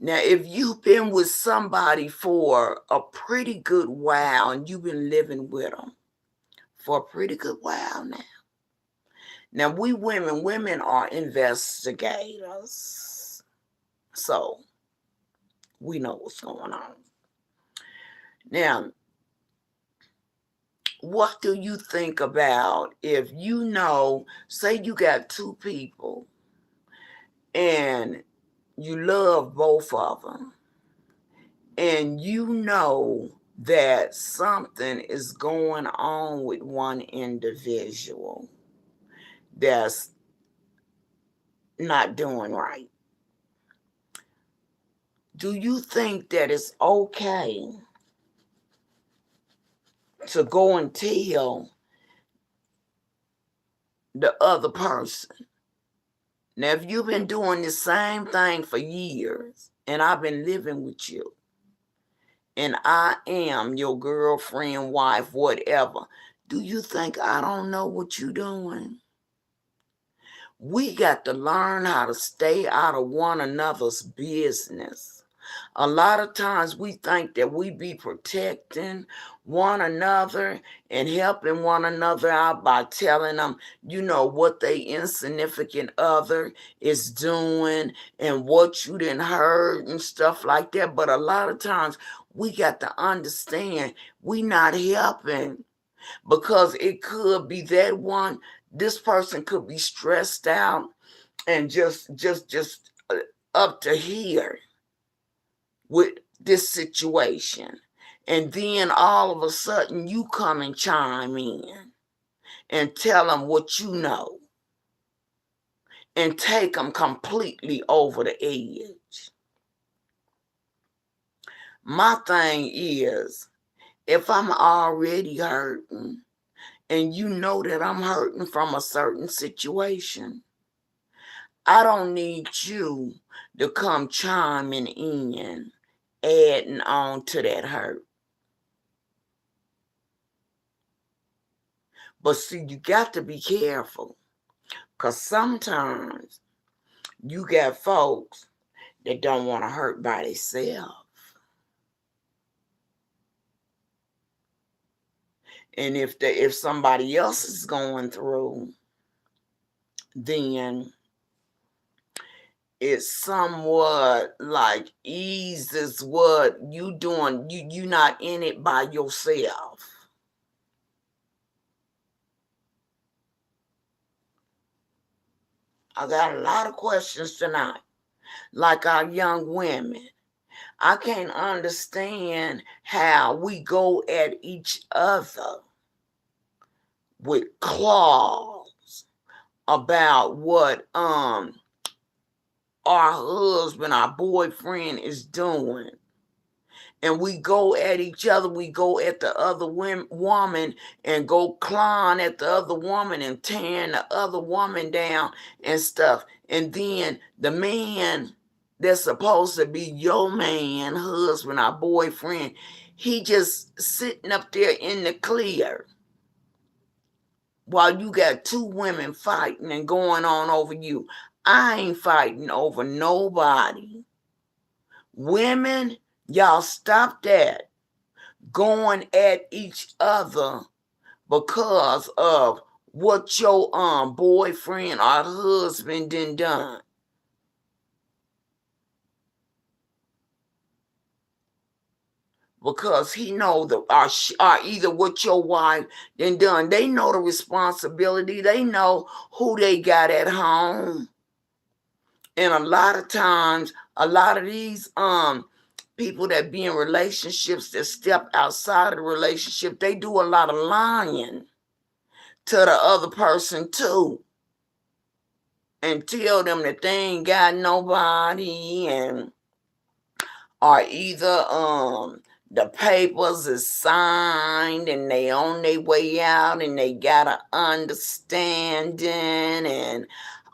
Now, if you've been with somebody for a pretty good while and you've been living with them for a pretty good while now. Now, women are investigators. So we know what's going on. Now, what do you think about if say you got two people and you love both of them, and you know that something is going on with one individual that's not doing right? Do you think that it's okay to go and tell the other person? Now, if you've been doing the same thing for years and I've been living with you and I am your girlfriend, wife, whatever, do you think I don't know what you're doing? We got to learn how to stay out of one another's business. A lot of times we think that we be protecting one another and helping one another out by telling them, what they insignificant other is doing and what you didn't heard and stuff like that. But a lot of times we got to understand we not helping, because it could be that this person could be stressed out and just up to here with this situation. And then all of a sudden you come and chime in and tell them what you know and take them completely over the edge. My thing is, if I'm already hurting and you know that I'm hurting from a certain situation, I don't need you to come chiming in, adding on to that hurt. But see, you got to be careful, because sometimes you got folks that don't want to hurt by themselves. And if somebody else is going through, then it somewhat like eases what you doing. You not in it by yourself. I got a lot of questions tonight, like our young women. I can't understand how we go at each other with claws about what our husband, our boyfriend is doing. And we go at each other, we go at the other woman and go clawing at the other woman and tearing the other woman down and stuff. And then the man that's supposed to be your man, husband, our boyfriend, he just sitting up there in the clear while you got two women fighting and going on over you. I ain't fighting over nobody. Women, y'all stop that going at each other because of what your boyfriend or husband done. Because he know or either what your wife done. They know the responsibility. They know who they got at home. And a lot of times, a lot of these people that be in relationships that step outside of the relationship, they do a lot of lying to the other person too, and tell them that they ain't got nobody, and or either the papers is signed and they on their way out and they got an understanding and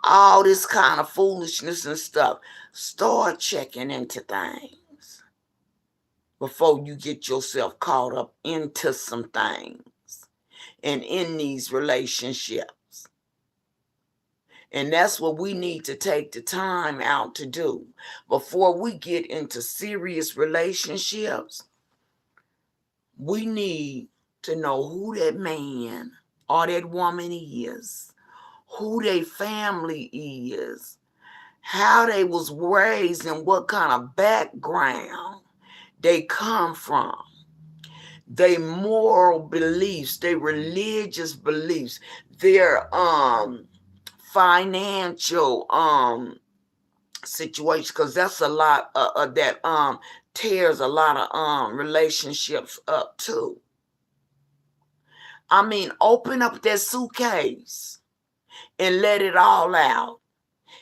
all this kind of foolishness and stuff. Start checking into things before you get yourself caught up into some things and in these relationships. And that's what we need to take the time out to do before we get into serious relationships. We need to know who that man or that woman is, who their family is, how they was raised, and what kind of background they come from, their moral beliefs, their religious beliefs, their financial situation, because that's a lot that tears a lot of relationships up too. I mean, open up that suitcase and let it all out.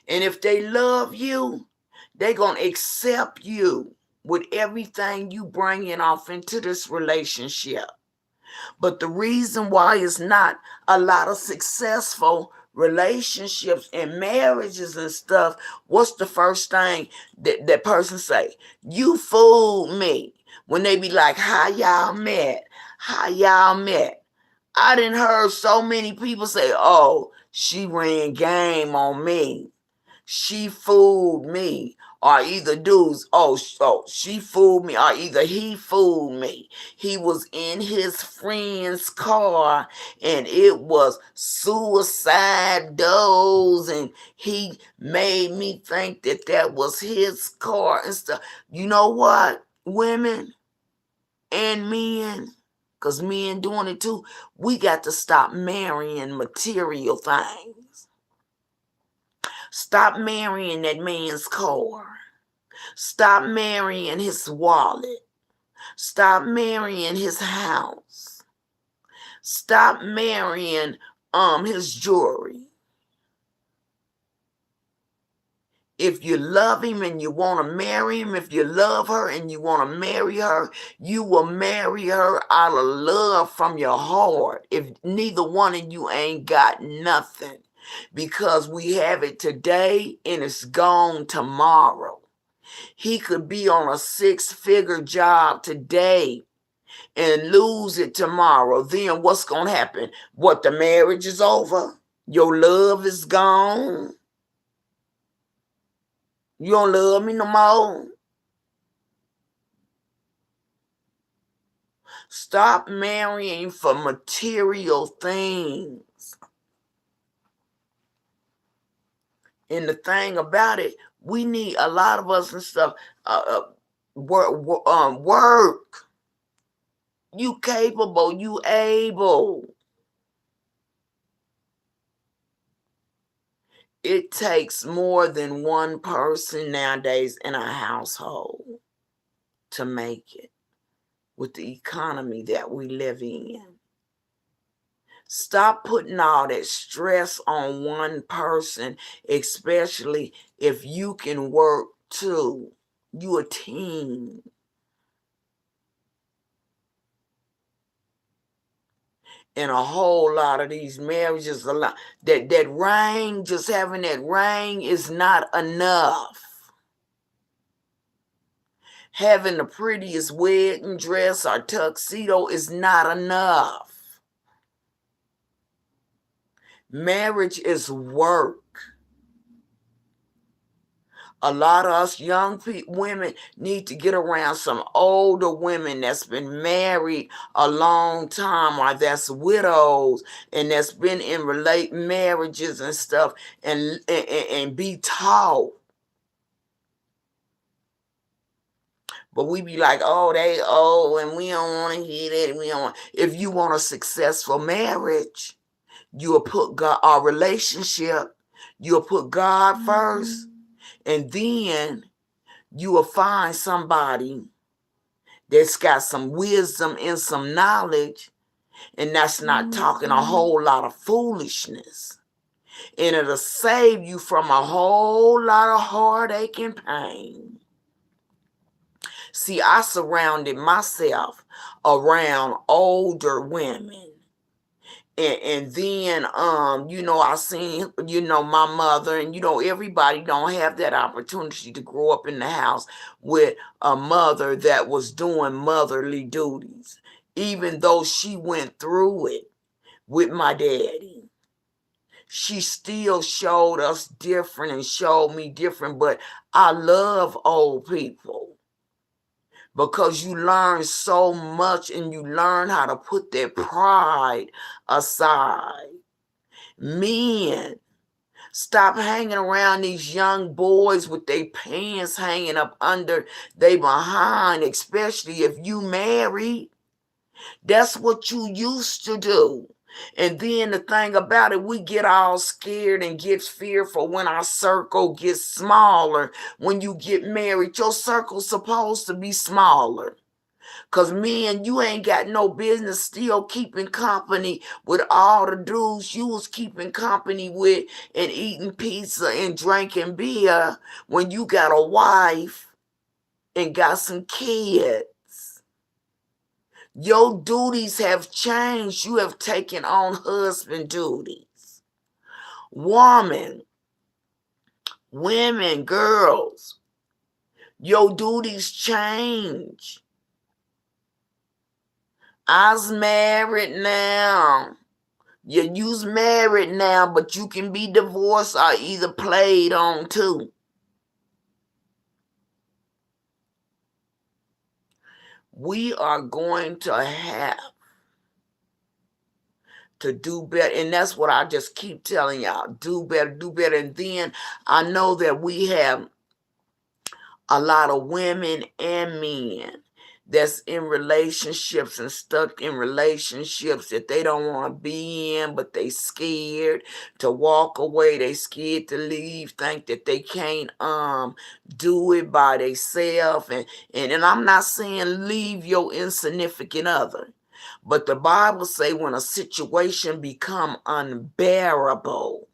And if they love you, they're going to accept you with everything you bringing off into this relationship. But the reason why it's not a lot of successful relationships and marriages and stuff, what's the first thing that person say? You fooled me. When they be like, how y'all met? How y'all met? I didn't heard so many people say, oh, she ran game on me. She fooled me. Or either dudes, oh, she fooled me, or either he fooled me. He was in his friend's car and it was suicide doors, and he made me think that was his car and stuff. You know what, women and men, because men doing it too, we got to stop marrying material things. Stop marrying that man's car. Stop marrying his wallet. Stop marrying his house. Stop marrying his jewelry. If you love him and you want to marry him, if you love her and you want to marry her, you will marry her out of love from your heart. If neither one of you ain't got nothing, because we have it today and it's gone tomorrow. He could be on a 6-figure job today and lose it tomorrow. Then what's going to happen? What, the marriage is over? Your love is gone? You don't love me no more? Stop marrying for material things. And the thing about it, we need, a lot of us and stuff, work. You capable, you able. It takes more than one person nowadays in a household to make it with the economy that we live in. Stop putting all that stress on one person, especially if you can work too. You a team. And a whole lot of these marriages, a lot that ring, just having that ring is not enough. Having the prettiest wedding dress or tuxedo is not enough. Marriage is work. A lot of us young women need to get around some older women that's been married a long time, or that's widows and that's been in marriages and stuff, and be taught. But we be like, oh, they old, and we don't want to hear that. We don't. If you want a successful marriage, you'll put God, our relationship, you'll put God first, and then you will find somebody that's got some wisdom and some knowledge, and that's not talking a whole lot of foolishness. And it'll save you from a whole lot of heartache and pain. See, I surrounded myself around older women. And then, I seen, my mother, and, everybody don't have that opportunity to grow up in the house with a mother that was doing motherly duties, even though she went through it with my daddy. she still showed us different and showed me different. But I love old people because you learn so much and you learn how to put that pride aside. Men, stop hanging around these young boys with their pants hanging up under they behind, especially if you married. That's what you used to do. And then the thing about it, we get all scared and get fearful when our circle gets smaller. When you get married, your circle's supposed to be smaller. Because, man, you ain't got no business still keeping company with all the dudes you was keeping company with and eating pizza and drinking beer when you got a wife and got some kids. Your duties have changed. You have taken on husband duties. Woman, women, girls, your duties change. I's married now. You's married now, but you can be divorced or either played on too. We are going to have to do better. And that's what I just keep telling y'all. Do better, do better. And then I know that we have a lot of women and men that's in relationships and stuck in relationships that they don't want to be in, but they scared to walk away. They scared to leave, think that they can't do it by themselves. And I'm not saying leave your insignificant other, but the Bible say when a situation become unbearable,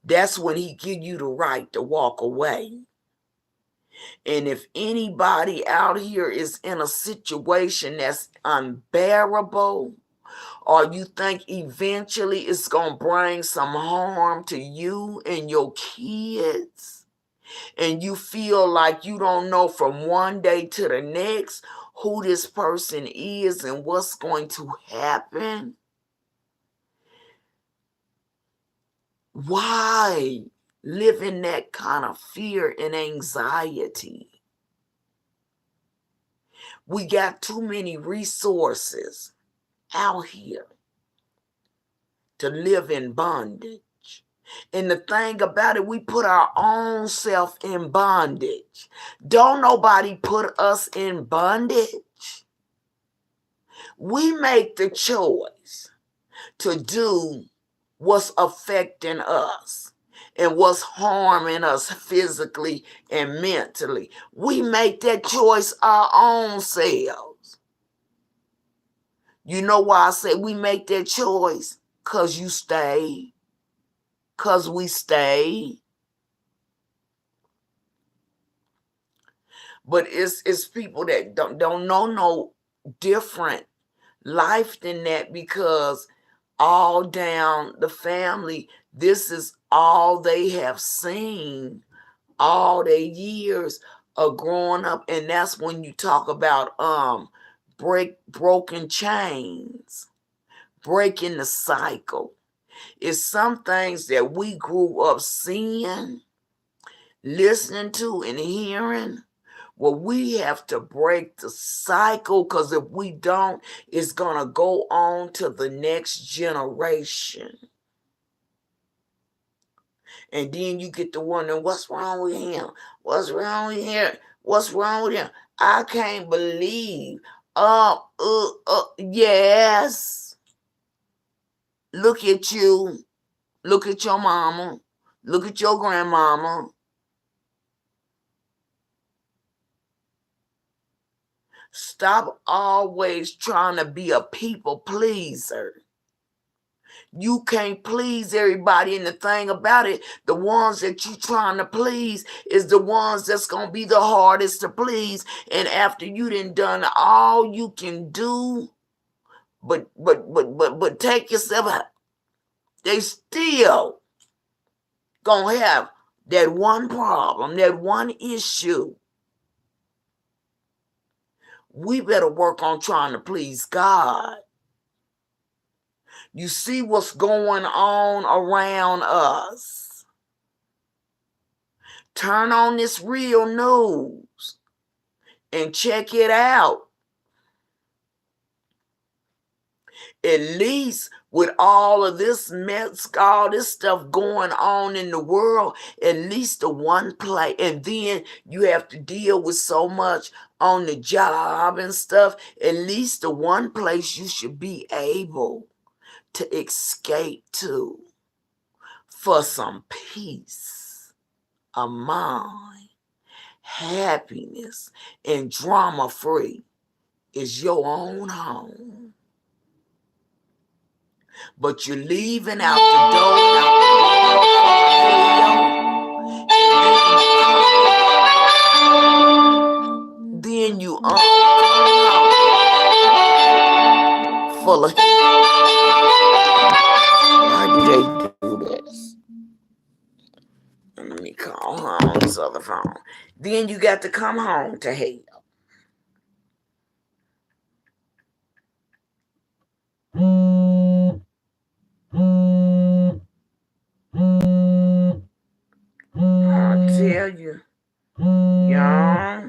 that's when he give you the right to walk away. And if anybody out here is in a situation that's unbearable, or you think eventually it's going to bring some harm to you and your kids, and you feel like you don't know from one day to the next who this person is and what's going to happen, why live in that kind of fear and anxiety? We got too many resources out here to live in bondage. And the thing about it, we put our own self in bondage. Don't nobody put us in bondage. We make the choice to do what's affecting us and what's harming us physically and mentally. We make that choice our own selves. You know why I say we make that choice? Because you stay. Because we stay. But it's people that don't know no different life than that, because all down the family, this is all they have seen all their years of growing up. And that's when you talk about broken chains, breaking the cycle. It's some things that we grew up seeing, listening to, and hearing. Well, we have to break the cycle, because if we don't, it's going to go on to the next generation. And then you get to wondering, what's wrong with him? What's wrong with him? What's wrong with him? I can't believe. Yes. Look at you. Look at your mama. Look at your grandmama. Stop always trying to be a people pleaser. You can't please everybody. And the thing about it, the ones that you trying to please is the ones that's going to be the hardest to please. And after you done all you can do, but take yourself out, they still going to have that one problem, that one issue. We better work on trying to please God. You see what's going on around us. Turn on this real news and check it out. At least with all of this mess, all this stuff going on in the world, at least the one place, and then you have to deal with so much on the job and stuff. At least the one place you should be able to escape to for some peace of mind, happiness, and drama free is your own home. But you're leaving out the door now. Then you full of. Why do they do this? Let me call her on this other phone. Then you got to come home to hell. I tell you, y'all.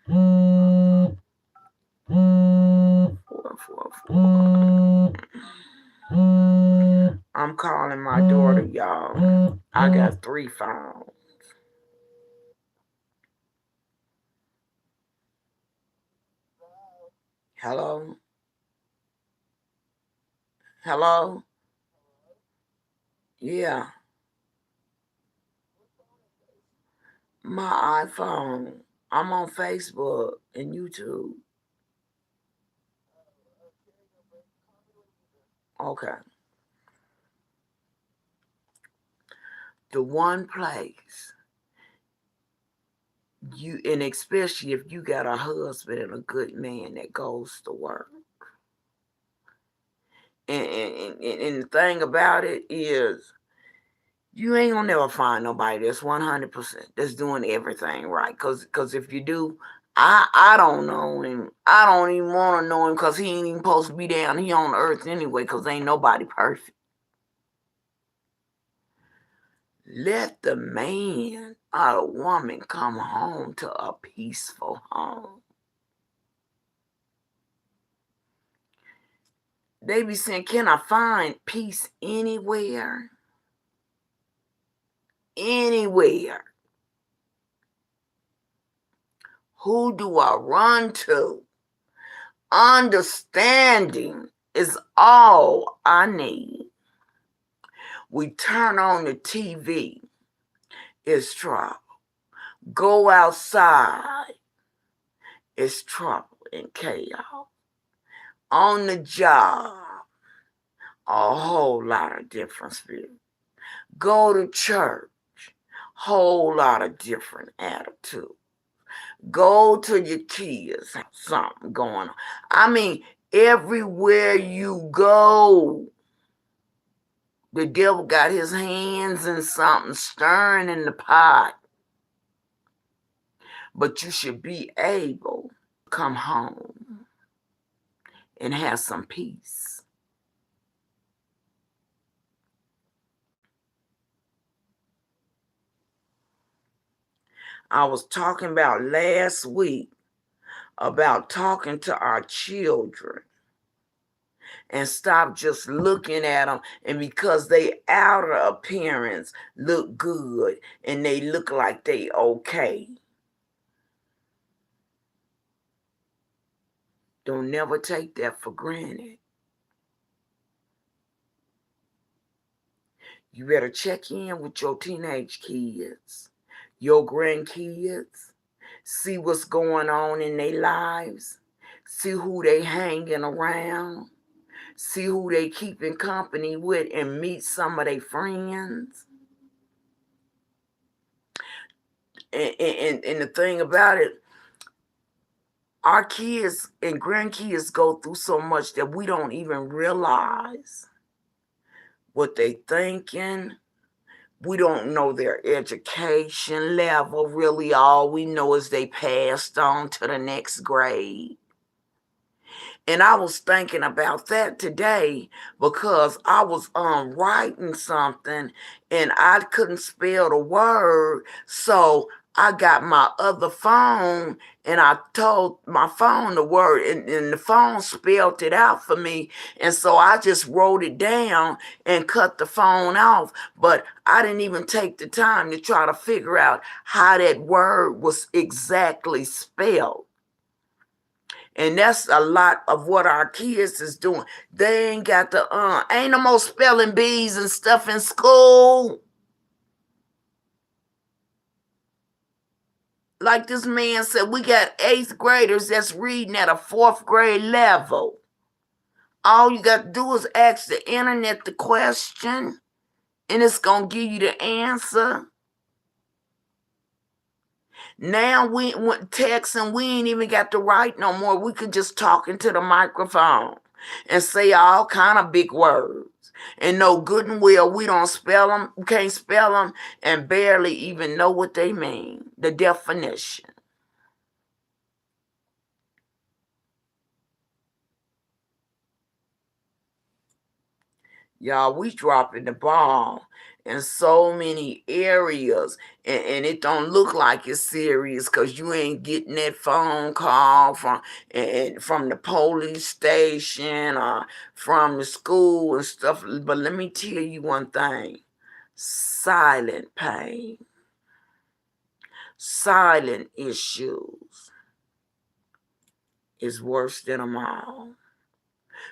444. I'm calling my daughter, y'all. I got 3 phones. Hello? Hello? Yeah. My iPhone. I'm on Facebook and YouTube. Okay. The one place you, and especially if you got a husband and a good man that goes to work. And the thing about it is, you ain't gonna never find nobody that's 100% that's doing everything right. Cause if you do, I don't know him. I don't even want to know him because he ain't even supposed to be down here on earth anyway. Cause ain't nobody perfect. Let the man or the woman come home to a peaceful home. They be saying, can I find peace anywhere? Anywhere. Who do I run to? Understanding is all I need. We turn on the TV, it's trouble. Go outside, it's trouble and chaos. On the job, a whole lot of different spirits. Go to church, whole lot of different attitudes. Go to your kids, something going on. I mean, everywhere you go, the devil got his hands in something stirring in the pot. But you should be able to come home and have some peace. I was talking about last week about talking to our children and stop just looking at them, and because they outer appearance look good and they look like they okay. Don't never take that for granted. You better check in with your teenage kids, your grandkids, see what's going on in their lives, see who they hanging around, see who they keeping company with, and meet some of their friends. And the thing about it, our kids and grandkids go through so much that we don't even realize what they thinking. We don't know their education level. Really, all we know is they passed on to the next grade. And I was thinking about that today because I was writing something and I couldn't spell the word. So I got my other phone and I told my phone the word, and the phone spelled it out for me. And so I just wrote it down and cut the phone off. But I didn't even take the time to try to figure out how that word was exactly spelled. And that's a lot of what our kids is doing. They ain't got the ain't no more spelling bees and stuff in school. Like this man said, we got 8th graders that's reading at a 4th grade level. All you got to do is ask the internet the question, and it's going to give you the answer. Now we went texting, we ain't even got to write no more. We could just talk into the microphone and say all kind of big words. And know good and well we don't spell them, can't spell them, and barely even know what they mean, the definition. Y'all, we dropping the ball in so many areas, and it don't look like it's serious because you ain't getting that phone call from the police station or from the school and stuff. But let me tell you one thing: silent pain, silent issues is worse than them all.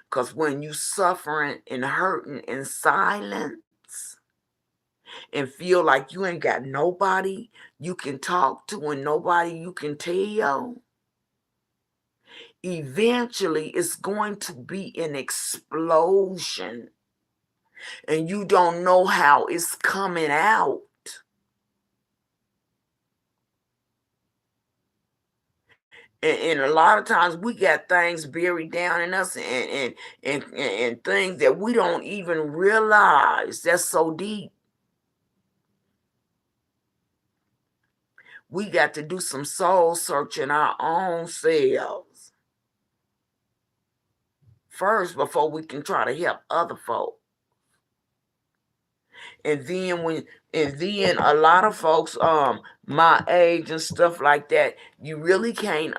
Because when you suffering and hurting in silence and feel like you ain't got nobody you can talk to and nobody you can tell, eventually it's going to be an explosion and you don't know how it's coming out. And a lot of times we got things buried down in us and things that we don't even realize that's so deep. We got to do some soul searching our own selves first before we can try to help other folk. And then a lot of folks my age and stuff like that, you really can't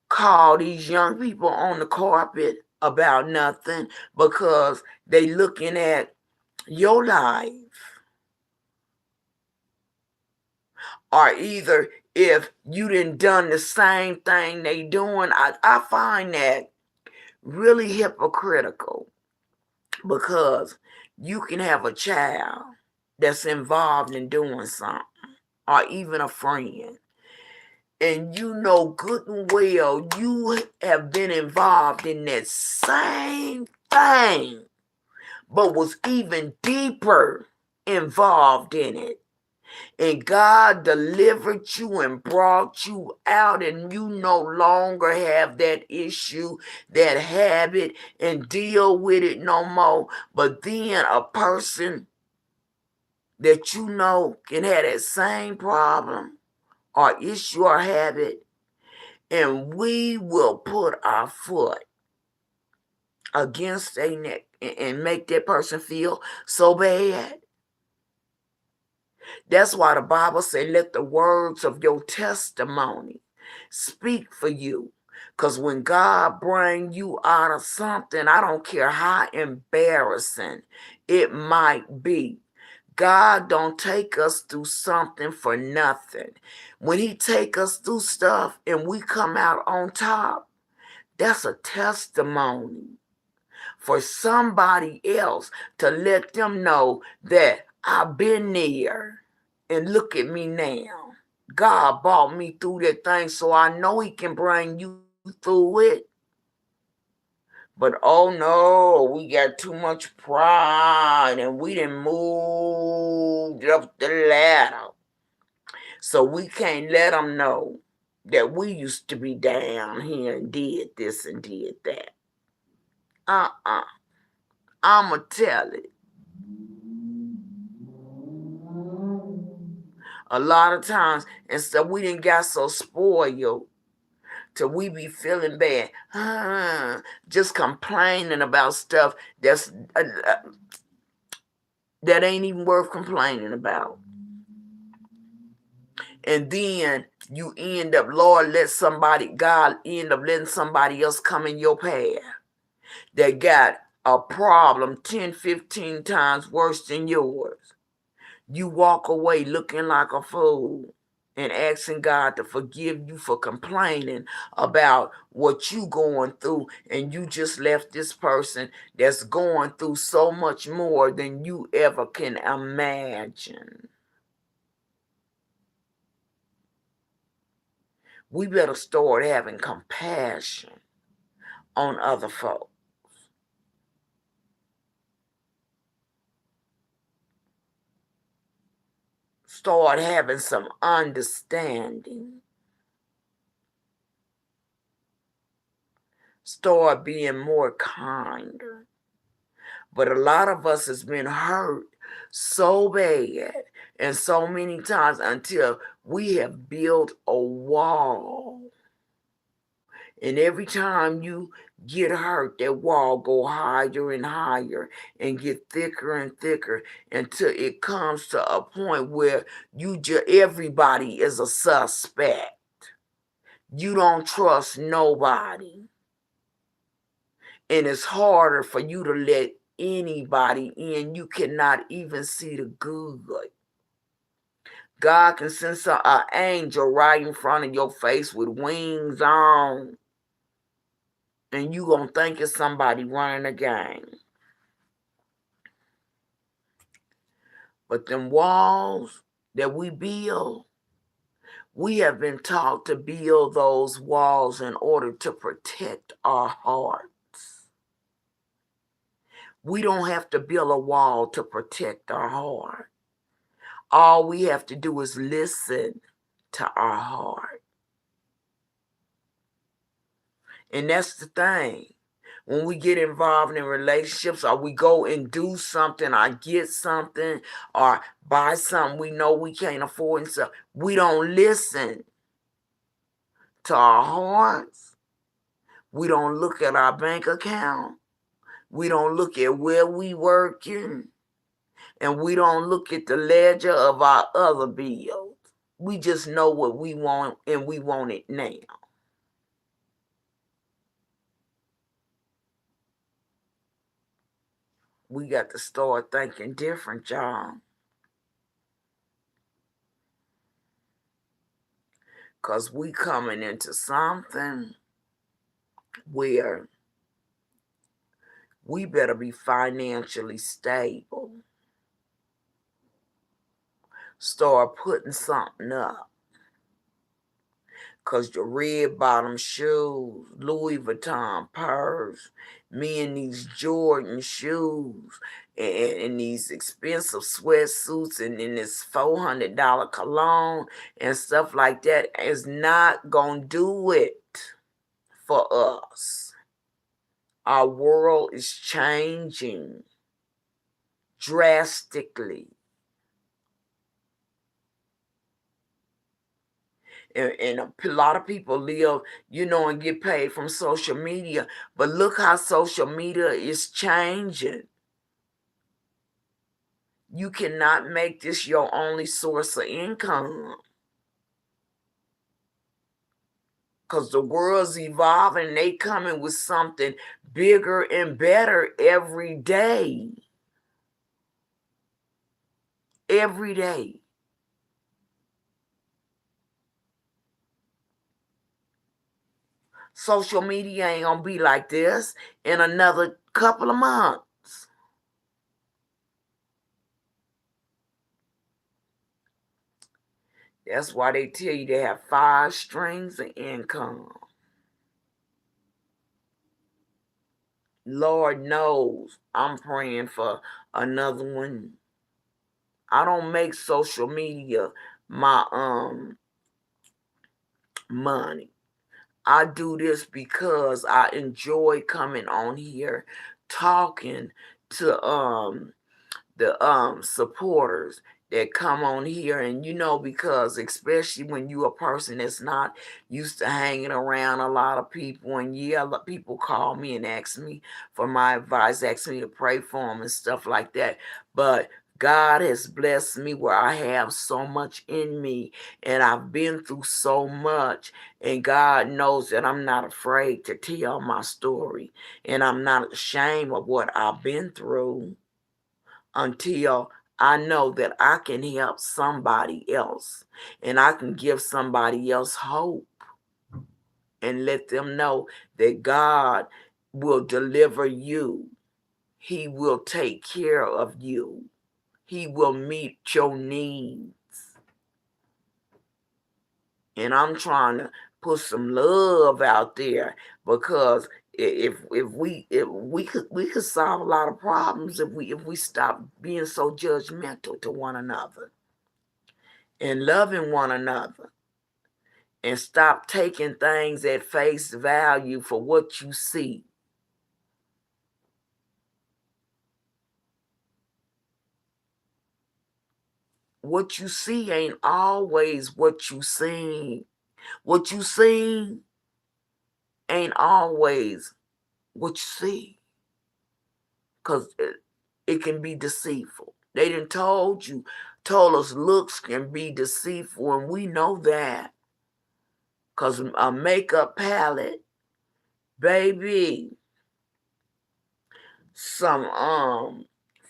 call these young people on the carpet about nothing because they looking at your life. Or either if you done done the same thing they doing, I find that really hypocritical because you can have a child that's involved in doing something or even a friend, and you know good and well you have been involved in that same thing but was even deeper involved in it, and God delivered you and brought you out, and you no longer have that issue, that habit, and deal with it no more. But then a person that you know can have that same problem or issue or habit, and we will put our foot against their neck and make that person feel so bad. That's why the Bible says, let the words of your testimony speak for you. Because when God bring you out of something, I don't care how embarrassing it might be. God don't take us through something for nothing. When he take us through stuff and we come out on top, that's a testimony for somebody else to let them know that I've been there and look at me now. God brought me through that thing, so I know he can bring you through it. But oh no, we got too much pride and we didn't move up the ladder. So we can't let them know that we used to be down here and did this and did that. I'ma tell it. A lot of times, and so we didn't got so spoiled till we be feeling bad, just complaining about stuff that ain't even worth complaining about. And then you end up, God end up letting somebody else come in your path that got a problem 10, 15 times worse than yours. You walk away looking like a fool and asking God to forgive you for complaining about what you going through, and you just left this person that's going through so much more than you ever can imagine. We better start having compassion on other folks. Start having some understanding. Start being more kinder. But a lot of us has been hurt so bad and so many times until we have built a wall. And every time you get hurt, that wall go higher and higher and get thicker and thicker until it comes to a point where everybody is a suspect. You don't trust nobody. And it's harder for you to let anybody in. You cannot even see the good. God can send an angel right in front of your face with wings on, and you gonna think it's somebody running a game. But them walls that we build, we have been taught to build those walls in order to protect our hearts. We don't have to build a wall to protect our heart. All we have to do is listen to our heart. And that's the thing. When we get involved in relationships, or we go and do something, or get something, or buy something we know we can't afford and stuff, we don't listen to our hearts. We don't look at our bank account. We don't look at where we working. And we don't look at the ledger of our other bills. We just know what we want, and we want it now. We got to start thinking different, y'all. Because we coming into something where we better be financially stable. Start putting something up. Because the red bottom shoes, Louis Vuitton purse, me in these Jordan shoes, and these expensive sweatsuits, and in this $400 cologne and stuff like that is not going to do it for us. Our world is changing drastically. And a lot of people live, and get paid from social media. But look how social media is changing. You cannot make this your only source of income. Because the world's evolving, and they coming with something bigger and better every day. Every day. Social media ain't going to be like this in another couple of months. That's why they tell you to have 5 streams of income. Lord knows I'm praying for another one. I don't make social media my money. I do this because I enjoy coming on here talking to the supporters that come on here, and because especially when you a person that's not used to hanging around a lot of people, and people call me and ask me for my advice, ask me to pray for them and stuff like that. But God has blessed me where I have so much in me, and I've been through so much, and God knows that I'm not afraid to tell my story, and I'm not ashamed of what I've been through until I know that I can help somebody else, and I can give somebody else hope and let them know that God will deliver you. He will take care of you. He will meet your needs. And I'm trying to put some love out there, because if we could solve a lot of problems if we stop being so judgmental to one another and loving one another, and stop taking things at face value for what you see. What you see ain't always what you seen. What you seen ain't always what you see, because it can be deceitful. They done told us looks can be deceitful, and we know that, because a makeup palette, baby, some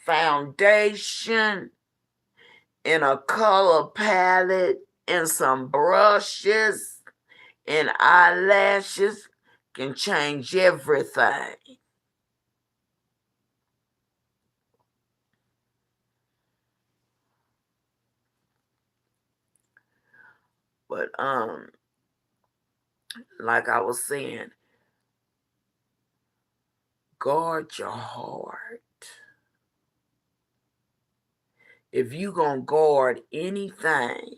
foundation, and a color palette, and some brushes and eyelashes can change everything. But like I was saying, guard your heart. If you gonna guard anything,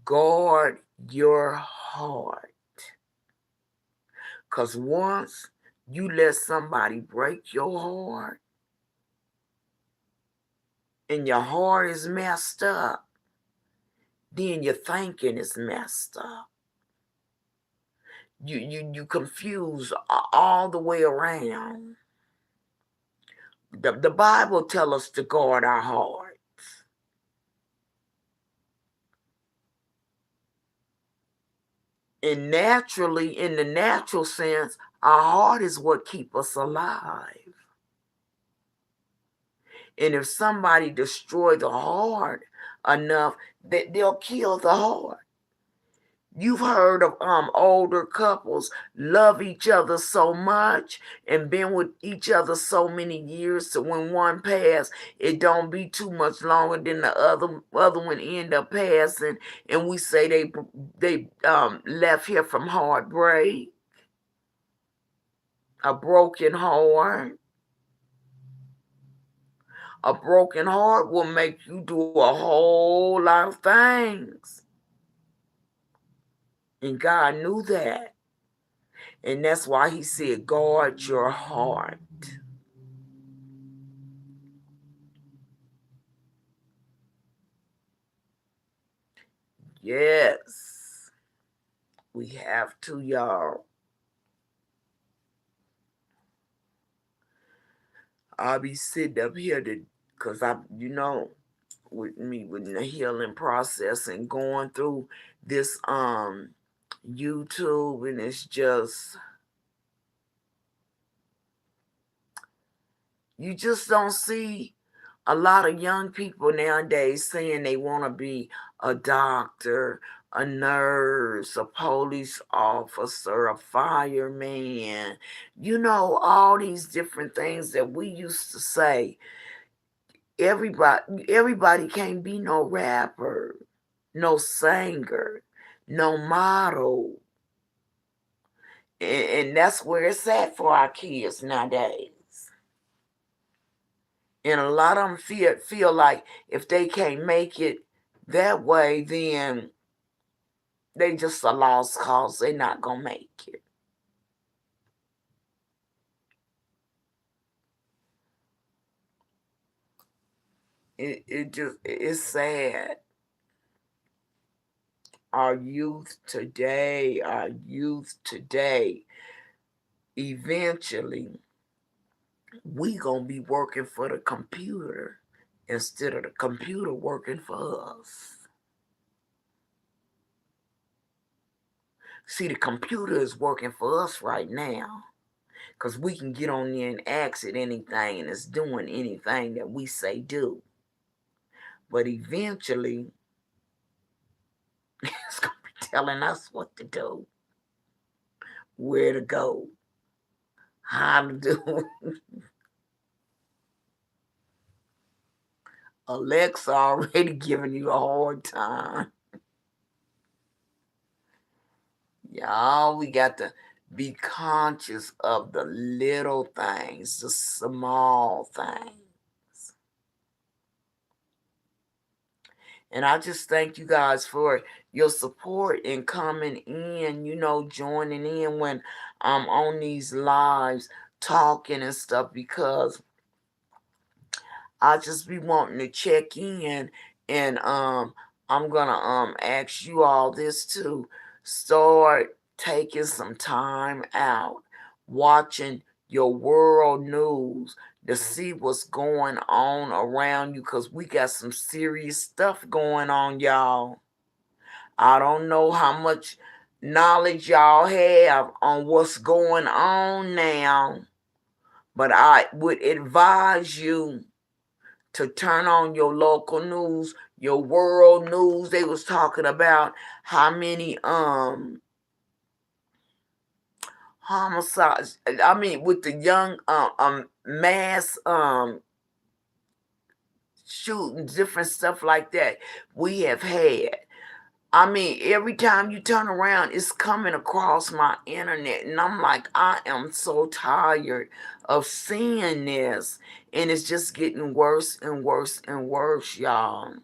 guard your heart. Because once you let somebody break your heart, and your heart is messed up, then your thinking is messed up. You confuse all the way around. The Bible tells us to guard our hearts. And naturally, in the natural sense, our heart is what keeps us alive. And if somebody destroy the heart enough, that they'll kill the heart. You've heard of older couples love each other so much and been with each other so many years, so when one pass, it don't be too much longer than the other one end up passing, and we say they left here from heartbreak, a broken heart. A broken heart will make you do a whole lot of things. And God knew that. And that's why he said, guard your heart. Yes, we have to, y'all. I'll be sitting up here because with me with the healing process and going through this YouTube, and it's just, you just don't see a lot of young people nowadays saying they want to be a doctor, a nurse, a police officer, a fireman, all these different things that we used to say. Everybody can't be no rapper, no singer, no model. And that's where it's at for our kids nowadays. And a lot of them feel like if they can't make it that way, then they just a lost cause. They're not going to make it. it's sad. Our youth today, eventually, we gonna be working for the computer instead of the computer working for us. See, the computer is working for us right now because we can get on there and ask it anything and it's doing anything that we say do. But eventually, it's going to be telling us what to do, where to go, how to do it. Alexa already giving you a hard time. Y'all, we got to be conscious of the little things, the small things. And I just thank you guys for your support and coming in, joining in when I'm on these lives talking and stuff, because I just be wanting to check in, and I'm gonna ask you all this too. Start taking some time out, watching your world news to see what's going on around you, because we got some serious stuff going on, y'all. I don't know how much knowledge y'all have on what's going on now, but I would advise you to turn on your local news, your world news. They was talking about how many homicides, I mean, with the young mass shootings, different stuff like that we have had. I mean, every time you turn around, it's coming across my internet, and I'm like, I am so tired of seeing this, and it's just getting worse and worse and worse, y'all.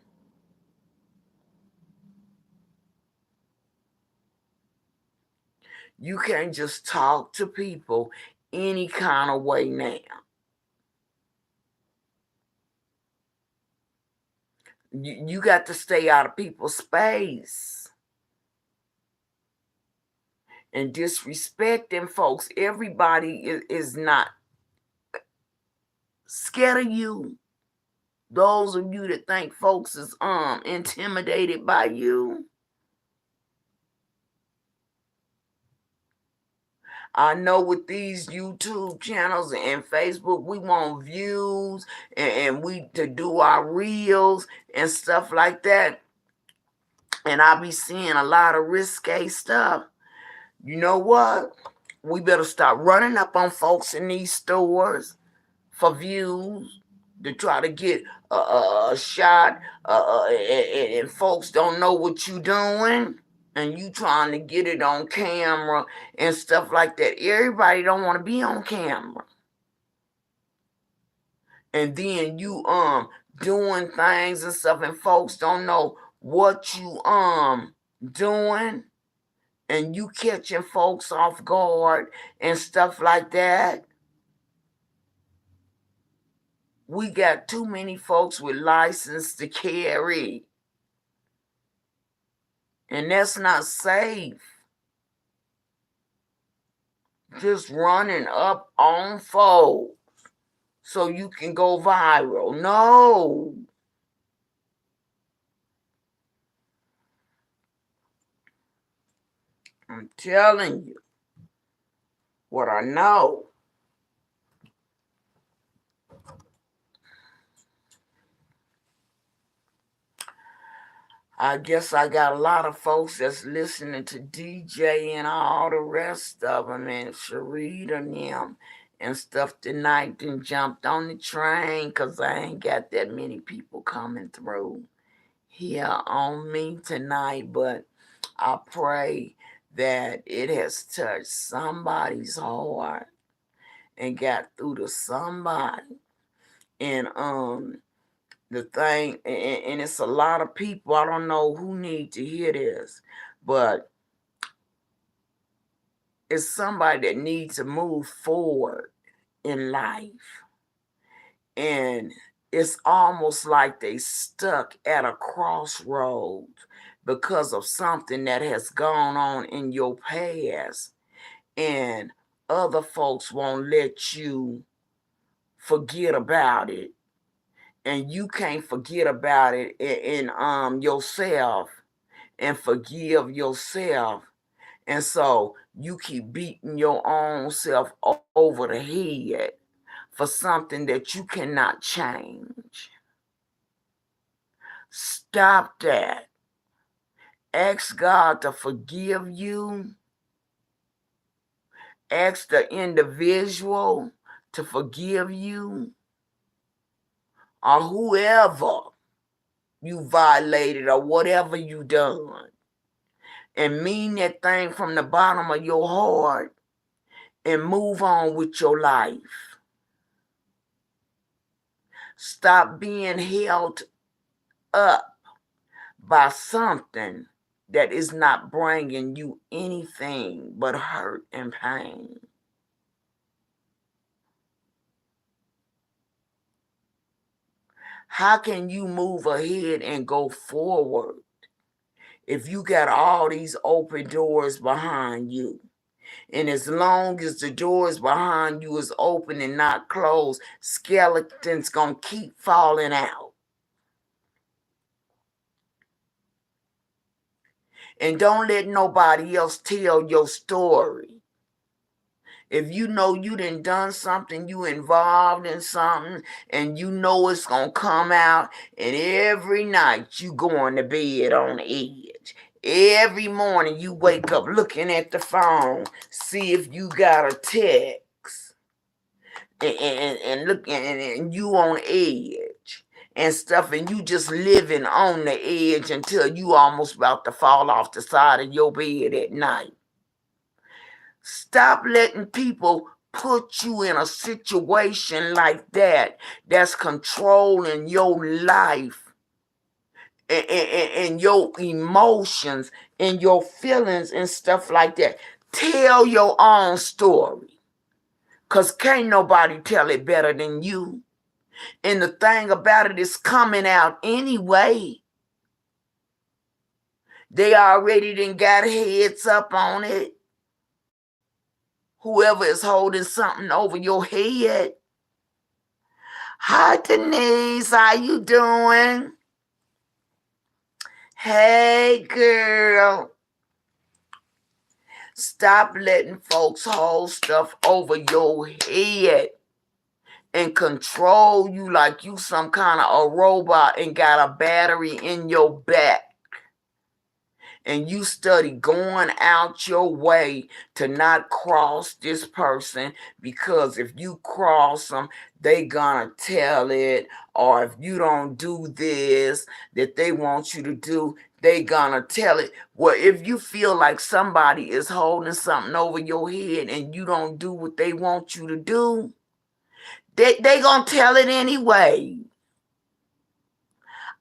You can't just talk to people any kind of way now. You got to stay out of people's space. And disrespecting folks. Everybody is not scared of you. Those of you that think folks is intimidated by you. I know with these YouTube channels and Facebook, we want views and we to do our reels and stuff like that. And I be seeing a lot of risque stuff. You know what? We better start running up on folks in these stores for views to try to get a shot, and folks don't know what you doing, and you trying to get it on camera and stuff like that. Everybody don't want to be on camera. And then you doing things and stuff, and folks don't know what you doing, and you catching folks off guard and stuff like that. We got too many folks with license to carry, and that's not safe. Just running up on folks so you can go viral. No. I'm telling you what I know. I guess I got a lot of folks that's listening to DJ and all the rest of them, and Sharita and them and stuff tonight, and jumped on the train because I ain't got that many people coming through here on me tonight. But I pray that it has touched somebody's heart and got through to somebody. And the thing, and it's a lot of people, I don't know who need to hear this, but it's somebody that needs to move forward in life. And it's almost like they stuck at a crossroads because of something that has gone on in your past, and other folks won't let you forget about it, and you can't forget about it in yourself and forgive yourself. And so you keep beating your own self over the head for something that you cannot change. Stop that. Ask God to forgive you. Ask the individual to forgive you, or whoever you violated or whatever you done. And mean that thing from the bottom of your heart and move on with your life. Stop being held up by something that is not bringing you anything but hurt and pain. How can you move ahead and go forward if you got all these open doors behind you? And as long as the doors behind you is open and not closed, skeletons gonna keep falling out. And don't let nobody else tell your story. If you know you done something, you involved in something, and you know it's gonna come out, and every night you going to bed on edge. Every morning you wake up looking at the phone, see if you got a text, and look, and you on edge and stuff, and you just living on the edge until you almost about to fall off the side of your bed at night. Stop letting people put you in a situation like that that's controlling your life and your emotions and your feelings and stuff like that. Tell your own story, because can't nobody tell it better than you. And the thing about it is coming out anyway. They already done got heads up on it. Whoever is holding something over your head. Hi, Denise. How you doing? Hey, girl. Stop letting folks hold stuff over your head and control you like you some kind of a robot and got a battery in your back. And you study going out your way to not cross this person, because if you cross them, they gonna tell it. Or if you don't do this that they want you to do, they gonna tell it. Well, if you feel like somebody is holding something over your head and you don't do what they want you to do, they gonna tell it anyway.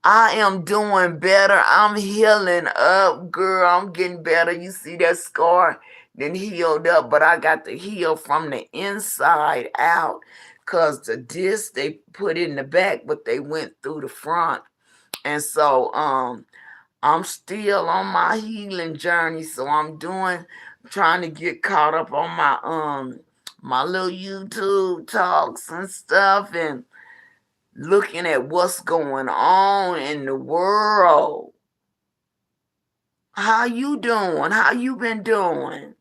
I am doing better. I'm healing up, girl. I'm getting better. You see that scar? Then healed up, but I got to heal from the inside out, because the disc they put in the back, but they went through the front. And so I'm still on my healing journey. So I'm trying to get caught up on my little YouTube talks and stuff, and looking at what's going on in the world. How you doing? How you been doing?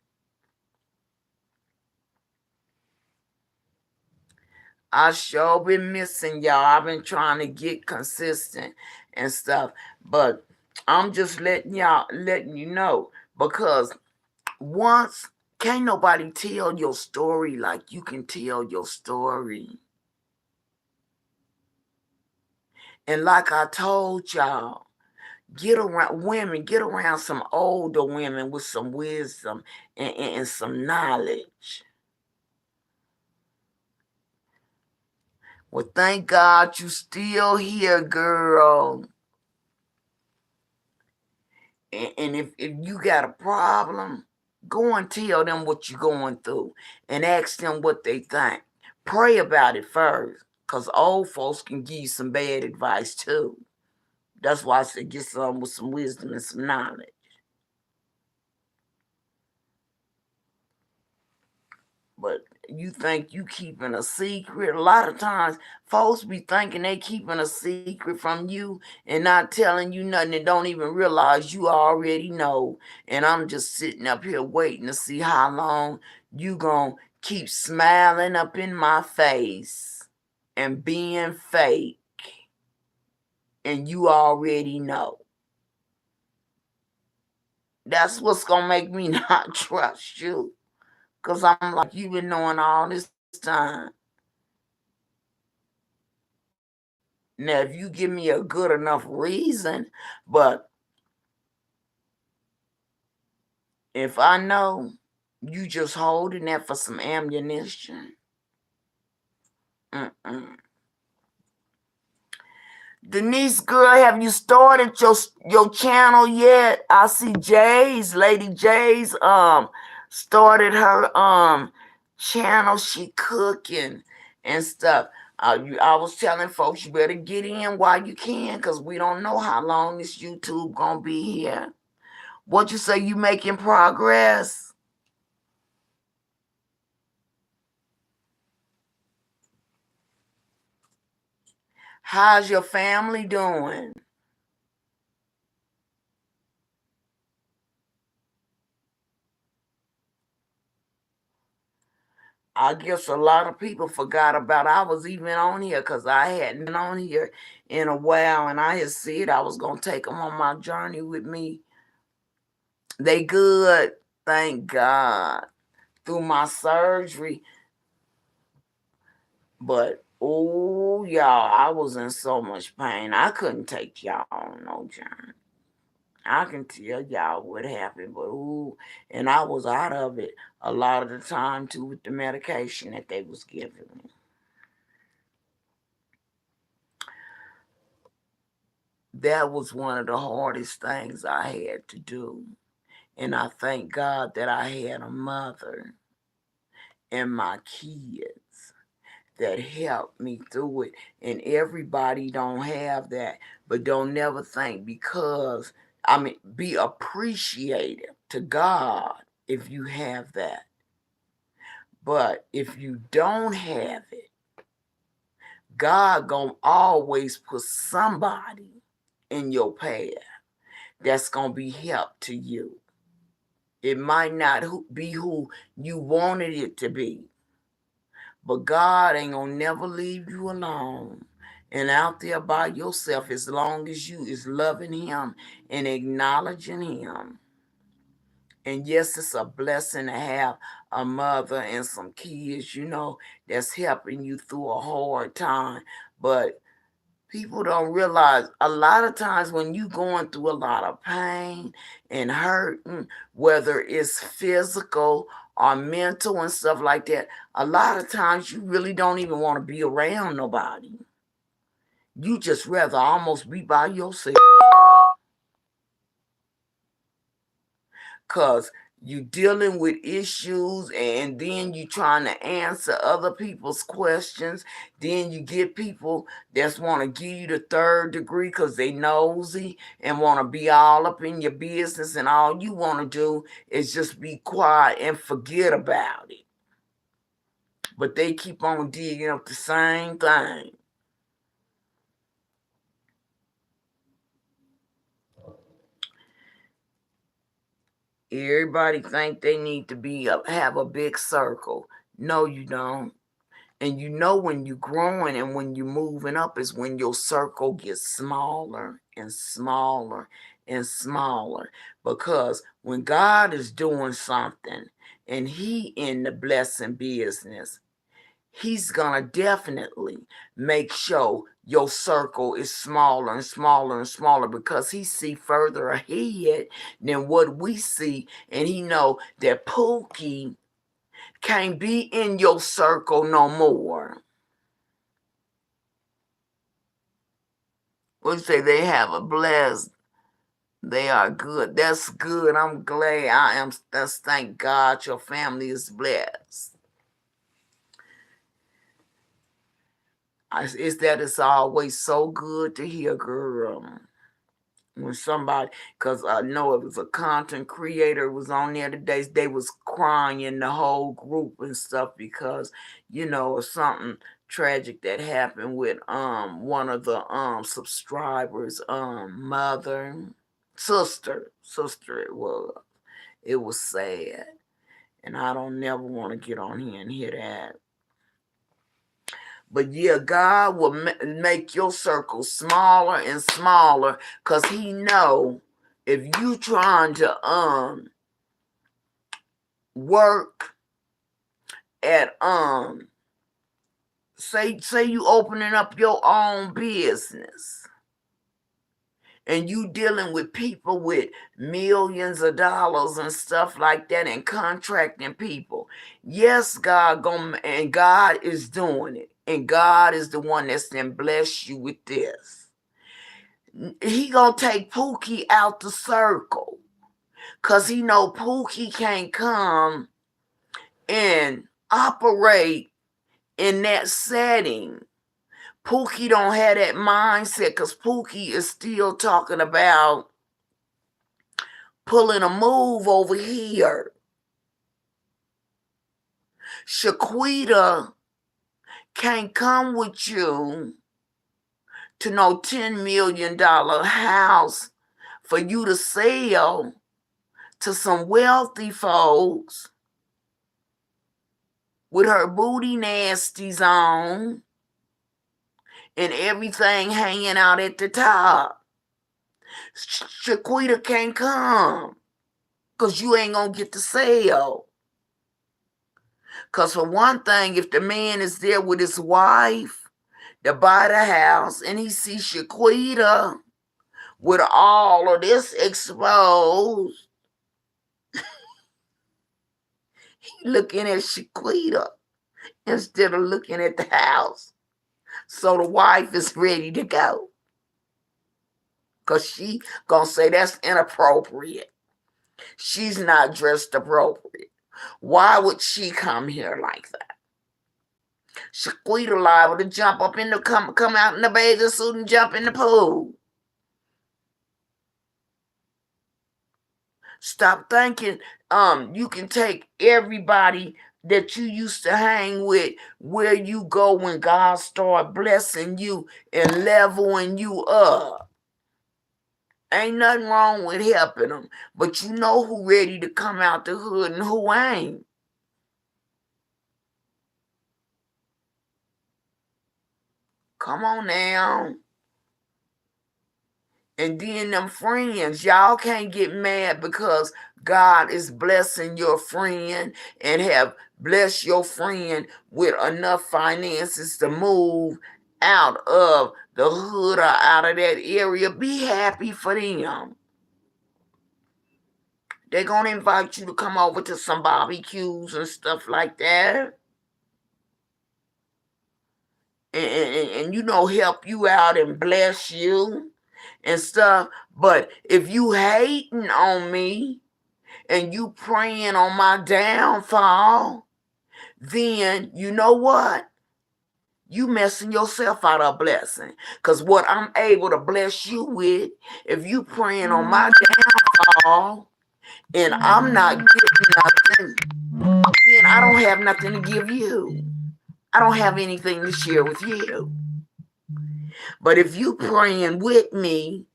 I sure been missing y'all. I've been trying to get consistent and stuff, but I'm just letting you know, because once can't nobody tell your story like you can tell your story. And like I told y'all, get around some older women with some wisdom and some knowledge. Well, thank God you still here, girl. And if you got a problem, go and tell them what you're going through and ask them what they think. Pray about it first. Because old folks can give you some bad advice too. That's why I said get some with some wisdom and some knowledge. But you think you keeping a secret. A lot of times folks be thinking they keeping a secret from you and not telling you nothing and don't even realize you already know. And I'm just sitting up here waiting to see how long you gonna keep smiling up in my face and being fake. And you already know. That's what's gonna make me not trust you. Because I'm like, you've been knowing all this time. Now, if you give me a good enough reason, but if I know you just holding that for some ammunition, mm-mm. Denise, girl, have you started your channel yet? I see Lady J's started her channel. She cooking and stuff. I was telling folks you better get in while you can, because we don't know how long this YouTube gonna be here. What you say, you making progress? How's your family doing? I guess a lot of people forgot about I was even on here, because I hadn't been on here in a while, and I had said I was going to take them on my journey with me. They good, thank God, through my surgery. But, oh, y'all, I was in so much pain. I couldn't take y'all on no journey. I can tell y'all what happened, but ooh, and I was out of it a lot of the time too with the medication that they was giving me. That was one of the hardest things I had to do. And I thank God that I had a mother and my kids that helped me through it. And everybody don't have that, but don't never think be appreciative to God if you have that. But if you don't have it, God gonna always put somebody in your path that's gonna be help to you. It might not be who you wanted it to be, but God ain't gonna never leave you alone and out there by yourself as long as you is loving him and acknowledging him. And yes, it's a blessing to have a mother and some kids, that's helping you through a hard time. But people don't realize a lot of times when you going through a lot of pain and hurting, whether it's physical or mental and stuff like that, a lot of times you really don't even want to be around nobody. You just rather almost be by yourself. Because you dealing with issues and then you trying to answer other people's questions. Then you get people that's want to give you the third degree because they nosy and want to be all up in your business, and all you want to do is just be quiet and forget about it. But they keep on digging up the same thing. Everybody think they need to have a big circle. No, you don't. And when you're growing and when you're moving up is when your circle gets smaller and smaller and smaller. Because when God is doing something and he in the blessing business, he's going to definitely make sure your circle is smaller and smaller and smaller, because he see further ahead than what we see. And he know that Pookie can't be in your circle no more. We say they have a blessed. They are good. That's good. I'm glad. That's thank God your family is blessed. It's that it's always so good to hear, girl, when somebody, because I know it was a content creator was on there today, they was crying, the whole group and stuff, because of something tragic that happened with one of the subscribers sister it was sad, and I don't never want to get on here and hear that. But yeah, God will make your circle smaller and smaller, because he know if you trying to work at say you opening up your own business and you dealing with people with millions of dollars and stuff like that and contracting people. Yes, God is doing it. And God is the one that's then bless you with this. He gonna take Pookie out the circle, because he know Pookie can't come and operate in that setting. Pookie don't have that mindset, because Pookie is still talking about pulling a move over here. Shaquita can't come with you to no $10 million house for you to sell to some wealthy folks with her booty nasties on and everything hanging out at the top. Shaquita can't come, because you ain't gonna get the sale. Because for one thing, if the man is there with his wife to buy the house and he sees Shaquita with all of this exposed, he looking at Shaquita instead of looking at the house. So the wife is ready to go, because she gonna say that's inappropriate. She's not dressed appropriate. Why would she come here like that? Shaquita liable to jump up in the come out in the bathing suit and jump in the pool. Stop thinking you can take everybody that you used to hang with where you go when God start blessing you and leveling you up. Ain't nothing wrong with helping them, but you know who ready to come out the hood and who ain't. Come on now. And then them friends, y'all can't get mad because God is blessing your friend and have blessed your friend with enough finances to move out of the hood or out of that area. Be happy for them. They're going to invite you to come over to some barbecues and stuff like that. And help you out and bless you and stuff. But if you hating on me and you praying on my downfall, then you know what? You messing yourself out of a blessing. Because what I'm able to bless you with, if you praying on my downfall and I'm not getting nothing, then I don't have nothing to give you. I don't have anything to share with you. But if you praying with me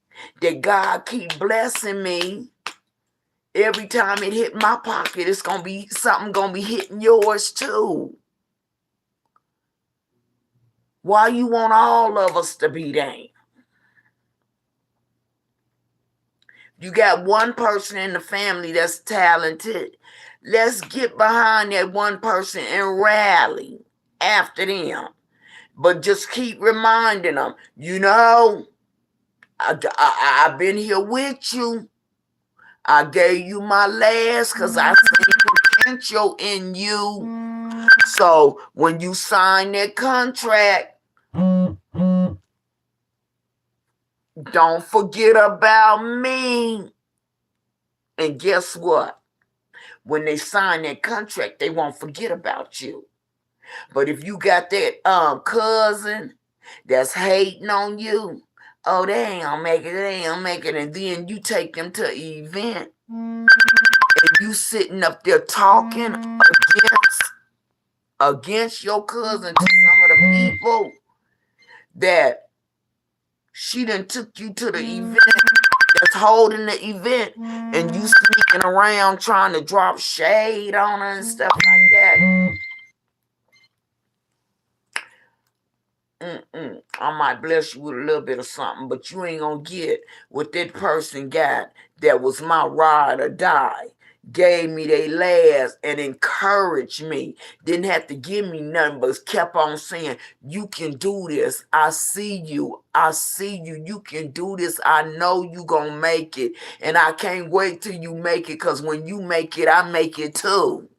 that God keep blessing me, every time it hit my pocket, it's gonna be something gonna be hitting yours too. Why you want all of us to be down? You got one person in the family that's talented. Let's get behind that one person and rally after them. But just keep reminding them, I've been here with you. I gave you my last because I see potential in you. So when you sign that contract, don't forget about me. And guess what? When they sign that contract, they won't forget about you. But if you got that cousin that's hating on you. Oh, they ain't gonna make it, they ain't gonna make it. And then you take them to an event and you sitting up there talking against your cousin to some of the people that she done took you to the event, that's holding the event, and you sneaking around trying to drop shade on her and stuff like that. I might bless you with a little bit of something, but you ain't gonna get what that person got that was my ride or die. Gave me they last and encouraged me. Didn't have to give me nothing, but kept on saying, you can do this. I see you. I see you. You can do this. I know you gonna make it. And I can't wait till you make it, because when you make it, I make it too.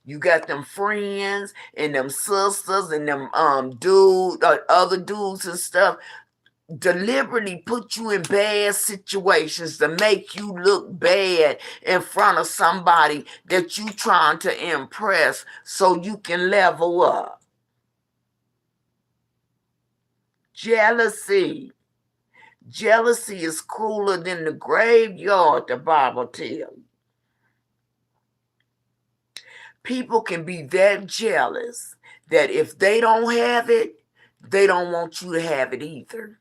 You got them friends and them sisters and them other dudes and stuff deliberately put you in bad situations to make you look bad in front of somebody that you trying to impress so you can level up. Jealousy. Jealousy is crueler than the graveyard, the Bible tells you. People can be that jealous that if they don't have it, they don't want you to have it either.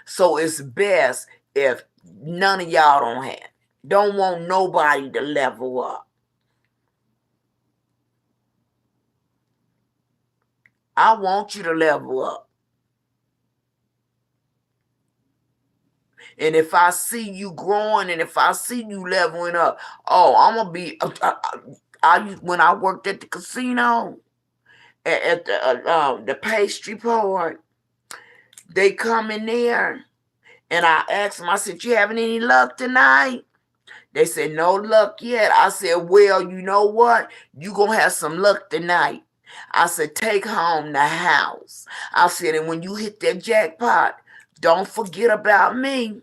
So it's best if none of y'all don't have it. Don't want nobody to level up. I want you to level up. And if I see you growing and if I see you leveling up, oh, I'm going to be, when I worked at the casino, at the pastry part, they come in there and I asked them, I said, you having any luck tonight? They said, no luck yet. I said, well, you know what? You going to have some luck tonight. I said, take home the house. I said, and when you hit that jackpot, don't forget about me.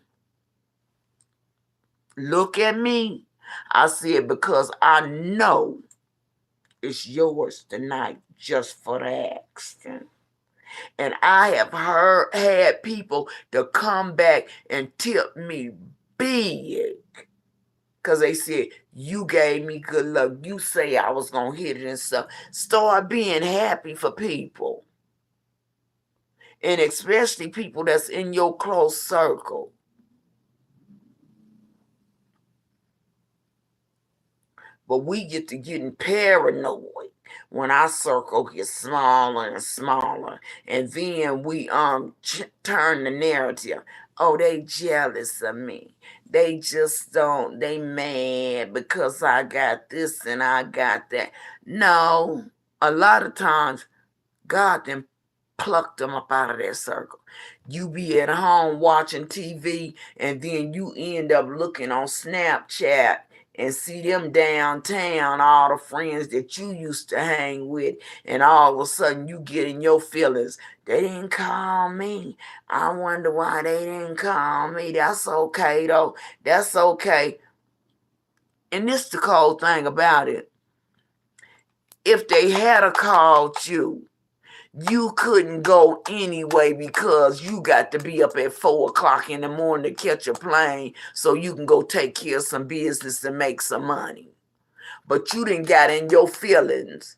Look at me. I said, because I know it's yours tonight just for the accident. And I have had people to come back and tip me big. Because they said, you gave me good luck. You say I was going to hit it and stuff. Start being happy for people. And especially people that's in your close circle. But we get to getting paranoid when our circle gets smaller and smaller. And then we turn the narrative. Oh, they jealous of me. They just don't, they mad because I got this and I got that. No, a lot of times God then plucked them up out of their circle. You be at home watching TV and then you end up looking on Snapchat and see them downtown, all the friends that you used to hang with, and all of a sudden you get in your feelings. They didn't call me. I wonder why they didn't call me. That's okay, though. That's okay. And this the cold thing about it. If they had a called you couldn't go anyway because you got to be up at 4 o'clock in the morning to catch a plane so you can go take care of some business and make some money. But you didn't got in your feelings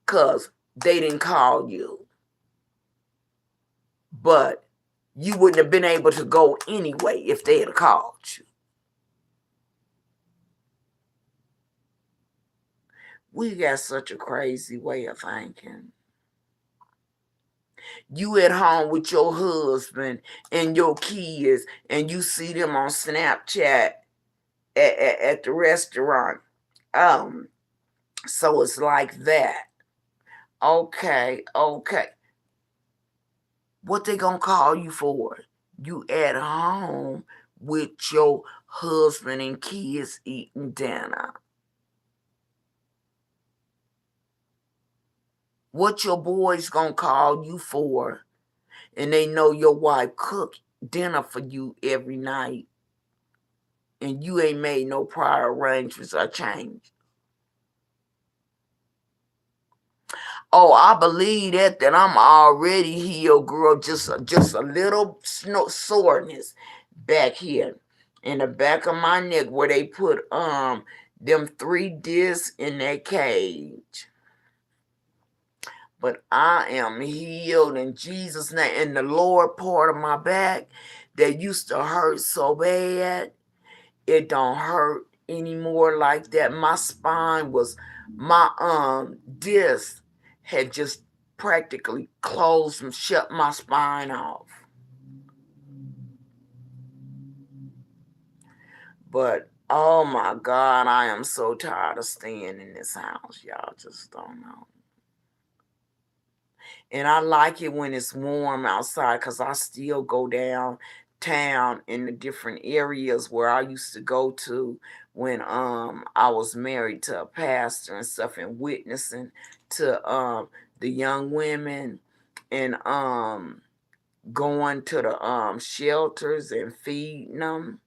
because they didn't call you. But you wouldn't have been able to go anyway if they had called you. We got such a crazy way of thinking. You at home with your husband and your kids and you see them on Snapchat at the restaurant. So it's like that. Okay. What they gonna call you for? You at home with your husband and kids eating dinner. What your boys gonna call you for? And they know your wife cook dinner for you every night. And you ain't made no prior arrangements or change. Oh, I believe that I'm already healed, girl. Just a little soreness back here in the back of my neck where they put them 3 discs in that cage. But I am healed in Jesus' name. And the lower part of my back that used to hurt so bad, it don't hurt anymore like that. My spine was, my disc had just practically closed and shut my spine off. But oh my God, I am so tired of staying in this house. Y'all just don't know. And I like it when it's warm outside because I still go downtown in the different areas where I used to go to when I was married to a pastor and stuff, and witnessing to the young women, and going to the shelters and feeding them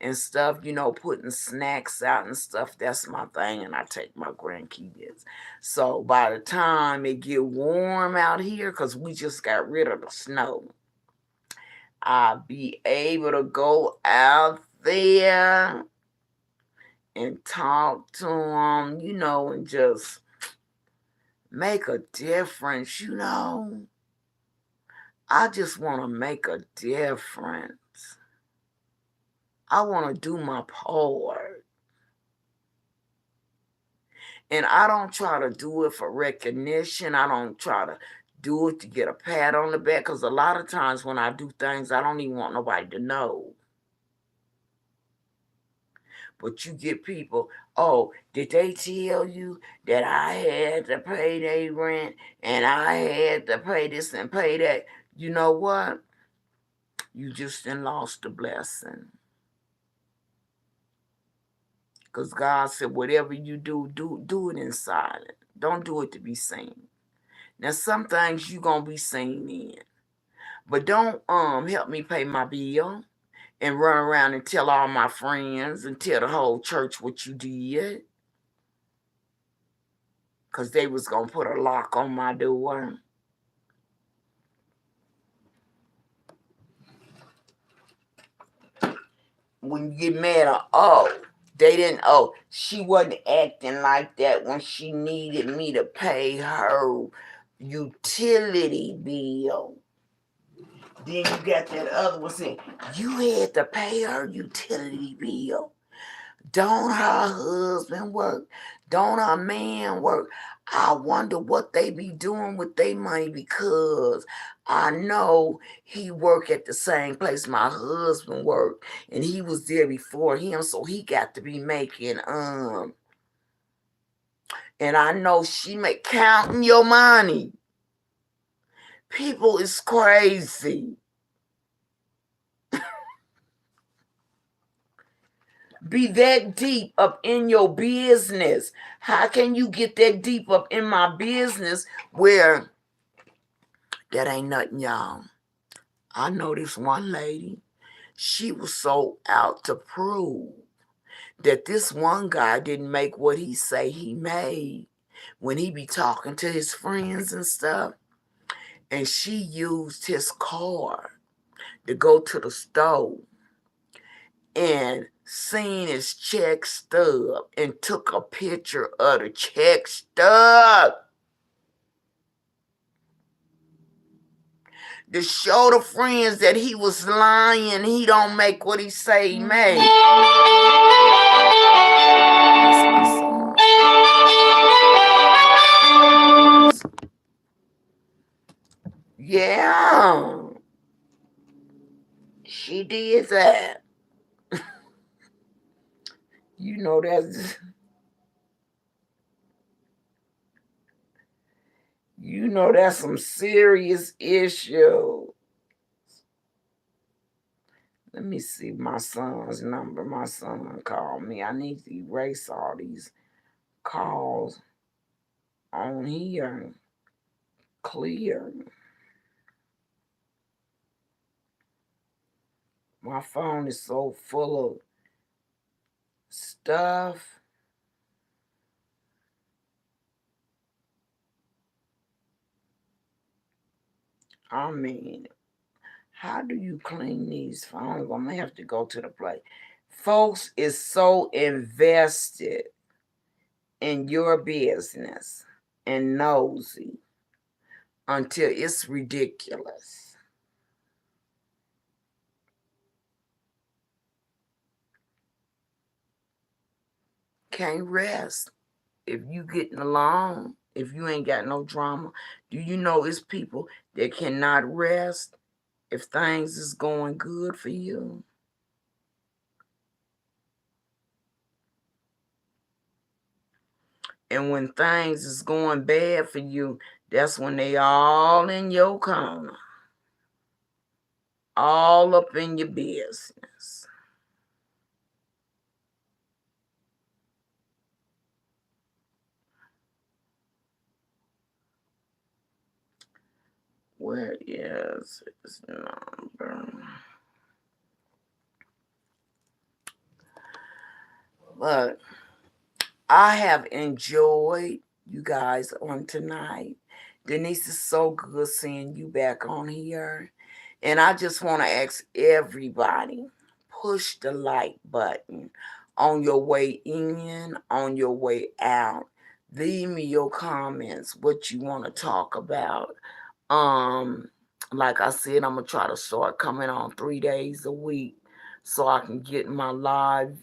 and stuff, putting snacks out and stuff. That's my thing, and I take my grandkids. So by the time it get warm out here, because we just got rid of the snow, I'll be able to go out there and talk to them, and just make a difference, I just want to make a difference. I want to do my part. And I don't try to do it for recognition. I don't try to do it to get a pat on the back, because a lot of times when I do things, I don't even want nobody to know. But you get people, oh, did they tell you that I had to pay their rent and I had to pay this and pay that? You know what? You just done lost the blessing. Because God said, whatever you do it in silence. Don't do it to be seen. Now, some things you going to be seen in. But don't help me pay my bill and run around and tell all my friends and tell the whole church what you did. Because they was going to put a lock on my door. When you get mad at, they didn't, she wasn't acting like that when she needed me to pay her utility bill. Then you got that other one saying, you had to pay her utility bill. Don't her husband work? Don't her man work? I wonder what they be doing with their money, because I know he work at the same place my husband worked, and he was there before him, so he got to be making and I know she make counting your money. People is crazy. Be that deep up in your business. How can you get that deep up in my business where that ain't nothing, y'all? I know this one lady, she was so out to prove that this one guy didn't make what he say he made when he be talking to his friends and stuff. And she used his card to go to the store and seen his check stub and took a picture of the check stub to show the friends that he was lying. He don't make what he say he made. Yeah, she did that. You know that's some serious issue. Let me see my son's number. My son called me. I need to erase all these calls on here. Clear. My phone is so full of stuff. I mean, how do you clean these phones? I'm gonna have to go to the place. Folks is so invested in your business and nosy until it's ridiculous. Can't rest if you getting along, if you ain't got no drama. Do you know it's people that cannot rest if things is going good for you? And when things is going bad for you, that's when they all in your corner, all up in your business. Where is his number? But I have enjoyed you guys on tonight. Denise, is so good seeing you back on here. And I just want to ask everybody, push the like button on your way in, on your way out. Leave me your comments, what you want to talk about. Like I said, I'm gonna try to start coming on 3 days a week so I can get my live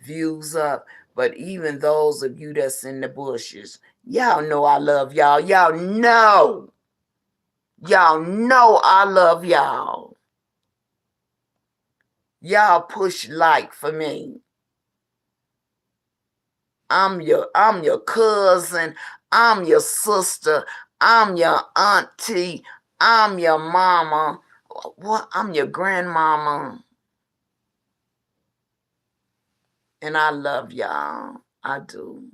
views up. But even those of you that's in the bushes, y'all know I love y'all. Y'all know I love y'all. Y'all push like for me. I'm your cousin. I'm your sister. I'm your auntie. I'm your mama. What? I'm your grandmama. And I love y'all. I do.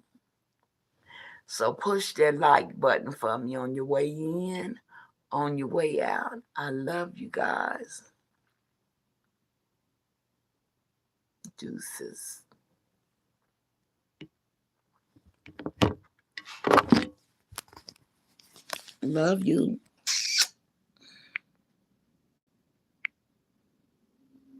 So push that like button for me on your way in, on your way out. I love you guys. Deuces. Love you.